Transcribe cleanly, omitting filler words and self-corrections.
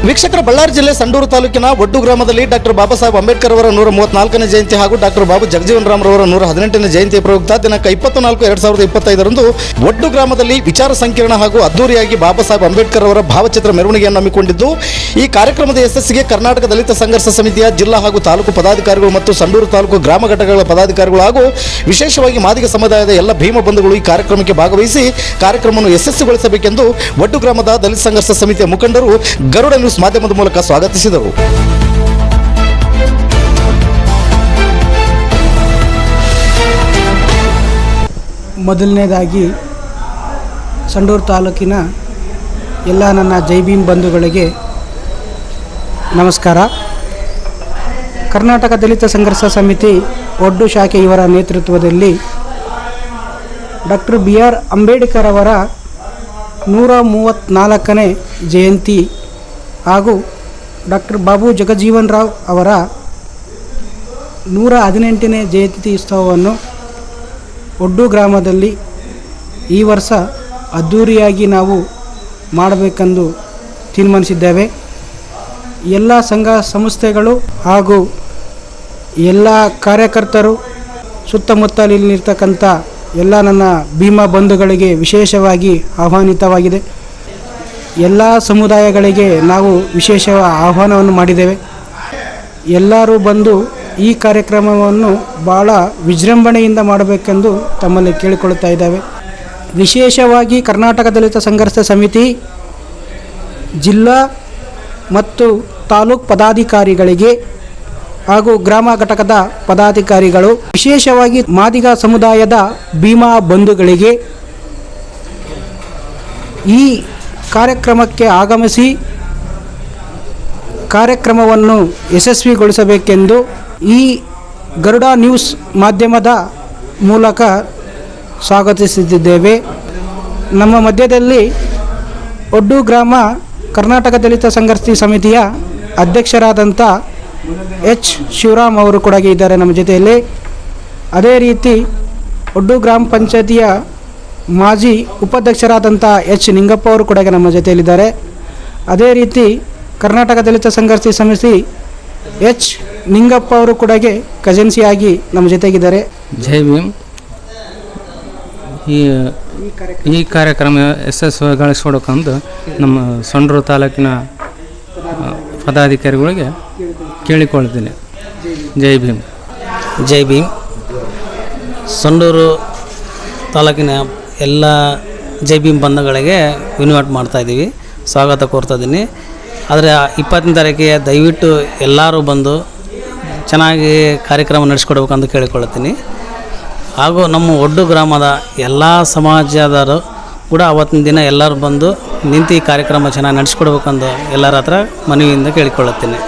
ವೀಕ್ಷಕರ, ಬಳ್ಳಾರಿ ಜಿಲ್ಲೆ ಸಂಡೂರು ತಾಲೂಕಿನ ಒಡ್ಡು ಗ್ರಾಮದಲ್ಲಿ ಡಾಕ್ಟರ್ ಬಾಬಾ ಸಾಹೇಬ್ ಅಂಬೇಡ್ಕರ್ ಅವರ 134ನೇ ಜಯಂತಿ ಹಾಗೂ ಡಾಕ್ಟರ್ ಬಾಬು ಜಗಜೀವನ್ ರಾಮ್ ರವರ 118ನೇ ಜಯಂತಿ ಪ್ರಯುಕ್ತ ದಿನಾಂಕ 24/2025 ಒಡ್ಡು ಗ್ರಾಮದಲ್ಲಿ ವಿಚಾರ ಸಂಕಿರಣ ಹಾಗೂ ಅದ್ದೂರಿಯಾಗಿ ಬಾಬಾ ಸಾಹೇಬ್ ಅಂಬೇಡ್ಕರ್ ಅವರ ಭಾವಚಿತ್ರ ಮೆರವಣಿಗೆಯನ್ನು ಹಮ್ಮಿಕೊಂಡಿದ್ದು, ಈ ಕಾರ್ಯಕ್ರಮದ ಯಶಸ್ಸಿಗೆ ಕರ್ನಾಟಕ ದಲಿತ ಸಂಘರ್ಷ ಸಮಿತಿಯ ಜಿಲ್ಲಾ ಹಾಗೂ ತಾಲೂಕು ಪದಾಧಿಕಾರಿಗಳು ಮತ್ತು ಸಂಡೂರು ತಾಲೂಕು ಗ್ರಾಮ ಘಟಕಗಳ ಪದಾಧಿಕಾರಿಗಳು ಹಾಗೂ ವಿಶೇಷವಾಗಿ ಮಾದಿಗ ಸಮುದಾಯದ ಎಲ್ಲ ಭೀಮ ಬಂಧುಗಳು ಈ ಕಾರ್ಯಕ್ರಮಕ್ಕೆ ಭಾಗವಹಿಸಿ ಕಾರ್ಯಕ್ರಮವನ್ನು ಯಶಸ್ವಿಗೊಳಿಸಬೇಕೆಂದು ಒಡ್ಡು ಗ್ರಾಮದ ದಲಿತ ಸಂಘರ್ಷ ಸಮಿತಿಯ ಮುಖಂಡರು ಗರುಡ ನ್ಯೂಸ್ ಮಾಧ್ಯಮದ ಮೂಲಕ ಸ್ವಾಗತಿಸಿದರು. ಮೊದಲನೇದಾಗಿ ಸಂಡೂರು ತಾಲೂಕಿನ ಎಲ್ಲ ನನ್ನ ಜೈ ಭೀಮ್ ಬಂಧುಗಳಿಗೆ ನಮಸ್ಕಾರ. ಕರ್ನಾಟಕ ದಲಿತ ಸಂಘರ್ಷ ಸಮಿತಿ ಒಡ್ಡು ಶಾಖೆ ಇವರ ನೇತೃತ್ವದಲ್ಲಿ ಡಾಕ್ಟರ್ BR ಅಂಬೇಡ್ಕರ್ ಅವರ 134ನೇ ಜಯಂತಿ ಹಾಗೂ ಡಾಕ್ಟರ್ ಬಾಬು ಜಗಜೀವನ್ ರಾವ್ ಅವರ 118ನೇ ಜಯಂತಿ ಉತ್ಸವವನ್ನು ಒಡ್ಡು ಗ್ರಾಮದಲ್ಲಿ ಈ ವರ್ಷ ಅದ್ಧೂರಿಯಾಗಿ ನಾವು ಮಾಡಬೇಕೆಂದು ತೀರ್ಮಾನಿಸಿದ್ದೇವೆ. ಎಲ್ಲ ಸಂಘ ಸಂಸ್ಥೆಗಳು ಹಾಗೂ ಎಲ್ಲ ಕಾರ್ಯಕರ್ತರು ಸುತ್ತಮುತ್ತಲಿರ್ತಕ್ಕಂಥ ಎಲ್ಲ ನನ್ನ ಭೀಮಾ ಬಂಧುಗಳಿಗೆ ವಿಶೇಷವಾಗಿ ಆಹ್ವಾನಿತವಾಗಿದೆ. ಎಲ್ಲ ಸಮುದಾಯಗಳಿಗೆ ನಾವು ವಿಶೇಷ ಆಹ್ವಾನವನ್ನು ಮಾಡಿದ್ದೇವೆ. ಎಲ್ಲರೂ ಬಂದು ಈ ಕಾರ್ಯಕ್ರಮವನ್ನು ಭಾಳ ವಿಜೃಂಭಣೆಯಿಂದ ಮಾಡಬೇಕೆಂದು ತಮ್ಮಲ್ಲಿ ಕೇಳಿಕೊಳ್ಳುತ್ತಾ ಇದ್ದೇವೆ. ವಿಶೇಷವಾಗಿ ಕರ್ನಾಟಕ ದಲಿತ ಸಂಘರ್ಷ ಸಮಿತಿ ಜಿಲ್ಲಾ ಮತ್ತು ತಾಲೂಕು ಪದಾಧಿಕಾರಿಗಳಿಗೆ ಹಾಗೂ ಗ್ರಾಮ ಘಟಕದ ಪದಾಧಿಕಾರಿಗಳು, ವಿಶೇಷವಾಗಿ ಮಾದಿಗ ಸಮುದಾಯದ ಭೀಮಾ ಬಂಧುಗಳಿಗೆ ಈ ಕಾರ್ಯಕ್ರಮಕ್ಕೆ ಆಗಮಿಸಿ ಕಾರ್ಯಕ್ರಮವನ್ನು ಯಶಸ್ವಿಗೊಳಿಸಬೇಕೆಂದು ಈ ಗರುಡ ನ್ಯೂಸ್ ಮಾಧ್ಯಮದ ಮೂಲಕ ಸ್ವಾಗತಿಸುತ್ತಿದ್ದೇವೆ. ನಮ್ಮ ಮಧ್ಯದಲ್ಲಿ ಒಡ್ಡು ಗ್ರಾಮ ಕರ್ನಾಟಕ ದಲಿತ ಸಂಘರ್ಷ ಸಮಿತಿಯ ಅಧ್ಯಕ್ಷರಾದಂಥ H. ಶಿವರಾಮ್ ಅವರು ಕೂಡ ಇದ್ದಾರೆ ನಮ್ಮ ಜೊತೆಯಲ್ಲಿ. ಅದೇ ರೀತಿ ಒಡ್ಡು ಗ್ರಾಮ ಪಂಚಾಯತಿಯ ಮಾಜಿ ಉಪಾಧ್ಯಕ್ಷರಾದಂಥ H. ನಿಂಗಪ್ಪ ಅವರು ಕೂಡ ನಮ್ಮ ಜೊತೆಯಲ್ಲಿದ್ದಾರೆ. ಅದೇ ರೀತಿ ಕರ್ನಾಟಕ ದಲಿತ ಸಂಘರ್ಷ ಸಮಿತಿ H. ನಿಂಗಪ್ಪ ಅವರು ಕೂಡ ಕಜೆನ್ಸಿಯಾಗಿ ನಮ್ಮ ಜೊತೆಗಿದ್ದಾರೆ. ಜೈ ಭೀಮ್. ಈ ಕಾರ್ಯಕ್ರಮ ಯಶಸ್ವಿಗೊಳಿಸ್ಕೊಡೋಕಂದು ನಮ್ಮ ಸಂಡೂರು ತಾಲೂಕಿನ ಪದಾಧಿಕಾರಿಗಳಿಗೆ ಕೇಳಿಕೊಳ್ತೀನಿ. ಜೈ ಭೀಮ್. ಜೈ ಭೀಮ್. ಸಂಡೂರು ತಾಲೂಕಿನ ಎಲ್ಲ ಜೈ ಭೀಮ್ ಬಂಧುಗಳಿಗೆ ಇನ್ವೈಟ್ ಮಾಡ್ತಾಯಿದ್ದೀವಿ, ಸ್ವಾಗತ ಕೋರ್ತಾಯಿದ್ದೀನಿ. ಆದರೆ 20ನೇ ತಾರೀಕಿಗೆ ದಯವಿಟ್ಟು ಎಲ್ಲರೂ ಬಂದು ಚೆನ್ನಾಗಿ ಕಾರ್ಯಕ್ರಮ ನಡೆಸ್ಕೊಡ್ಬೇಕಂತ ಕೇಳಿಕೊಳ್ಳುತ್ತೀನಿ. ಹಾಗೂ ನಮ್ಮ ಒಡ್ಡು ಗ್ರಾಮದ ಎಲ್ಲ ಸಮಾಜದವರು ಕೂಡ ಅವತ್ತಿನ ದಿನ ಎಲ್ಲರೂ ಬಂದು ನಿಂತು ಈ ಕಾರ್ಯಕ್ರಮ ಚೆನ್ನಾಗಿ ನಡೆಸ್ಕೊಡ್ಬೇಕಂದು ಎಲ್ಲರ ಹತ್ರ ಮನವಿಯಿಂದ ಕೇಳಿಕೊಳ್ಳುತ್ತೇನೆ.